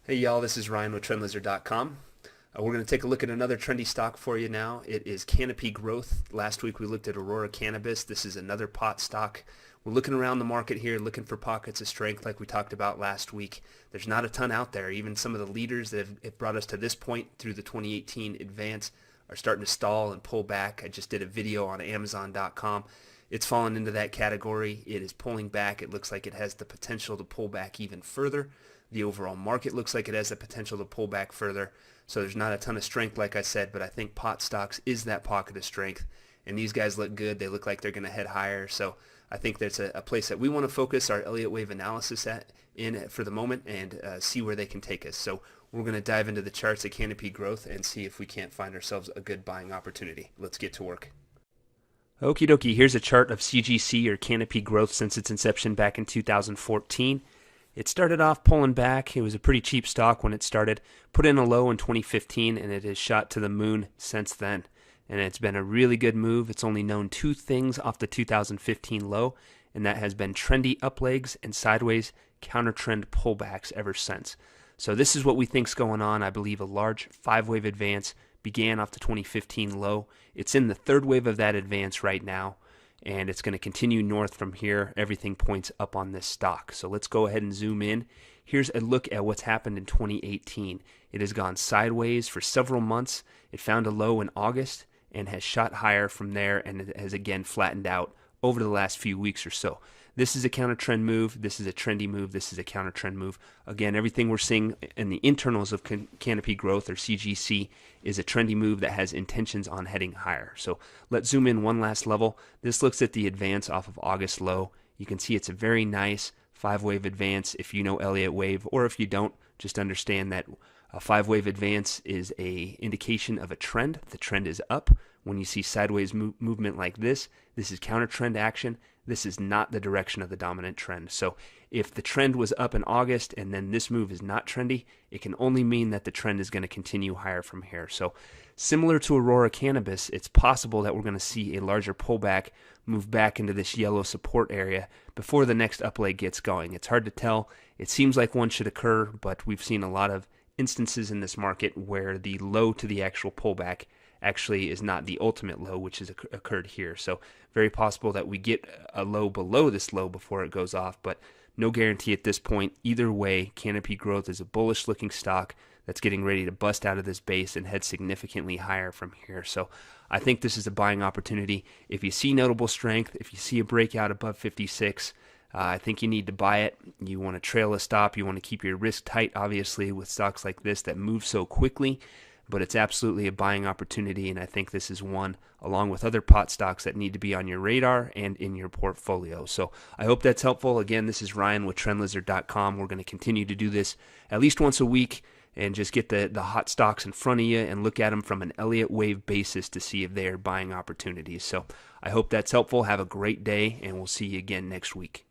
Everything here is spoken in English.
Hey y'all, this is Ryan with TrendLizard.com. We're going to take a look at another trendy stock for you now. It is Canopy Growth. Last week we looked at Aurora Cannabis. This is another pot stock. We're looking around the market here, looking for pockets of strength like we talked about last week. There's not a ton out there. Even some of the leaders that have brought us to this point through the 2018 advance are starting to stall and pull back. I just did a video on Amazon.com. It's fallen into that category. It is pulling back. It looks like it has the potential to pull back even further. The overall market looks like it has the potential to pull back further. So there's not a ton of strength, like I said, but I think pot stocks is that pocket of strength. And these guys look good. They look like they're going to head higher. So I think that's a place that we want to focus our Elliott Wave analysis in for the moment and see where they can take us. So we're going to dive into the charts at Canopy Growth and see if we can't find ourselves a good buying opportunity. Let's get to work. Okie dokie, here's a chart of CGC or Canopy Growth since its inception back in 2014. It started off pulling back. It was a pretty cheap stock when it started. Put in a low in 2015, and it has shot to the moon since then. And it's been a really good move. It's only known two things off the 2015 low, and that has been trendy up legs and sideways counter-trend pullbacks ever since. So this is what we think's going on. I believe a large five-wave advance began off the 2015 low. It's in the third wave of that advance right now, and it's going to continue north from here. Everything points up on this stock. So let's go ahead and zoom in. Here's a look at what's happened in 2018. It has gone sideways for several months. It found a low in August and has shot higher from there, and it has again flattened out over the last few weeks or so. This is a counter trend move. This is a trendy move. This is a counter trend move. Again, everything we're seeing in the internals of Canopy Growth or CGC is a trendy move that has intentions on heading higher. So let's zoom in one last level. This looks at the advance off of August low. You can see it's a very nice five-wave advance if you know Elliott Wave, or if you don't, just understand that a five-wave advance is a indication of a trend. The trend is up. When you see sideways movement like this is counter trend action. This is not the direction of the dominant trend. So if the trend was up in August and then this move is not trendy, it can only mean that the trend is going to continue higher from here. So similar to Aurora Cannabis, it's possible that we're going to see a larger pullback, move back into this yellow support area before the next up leg gets going. It's hard to tell. It seems like one should occur, but we've seen a lot of instances in this market where the low to the actual pullback actually is not the ultimate low, which has occurred here. So very possible that we get a low below this low before it goes off, but no guarantee at this point. Either way, Canopy Growth is a bullish looking stock that's getting ready to bust out of this base and head significantly higher from here. So I think this is a buying opportunity. If you see notable strength, if you see a breakout above 56, I think you need to buy it. You want to trail a stop. You want to keep your risk tight, obviously, with stocks like this that move so quickly. But it's absolutely a buying opportunity, and I think this is one, along with other pot stocks, that need to be on your radar and in your portfolio. So I hope that's helpful. Again, this is Ryan with TrendLizard.com. We're going to continue to do this at least once a week and just get the hot stocks in front of you and look at them from an Elliott Wave basis to see if they are buying opportunities. So I hope that's helpful. Have a great day, and we'll see you again next week.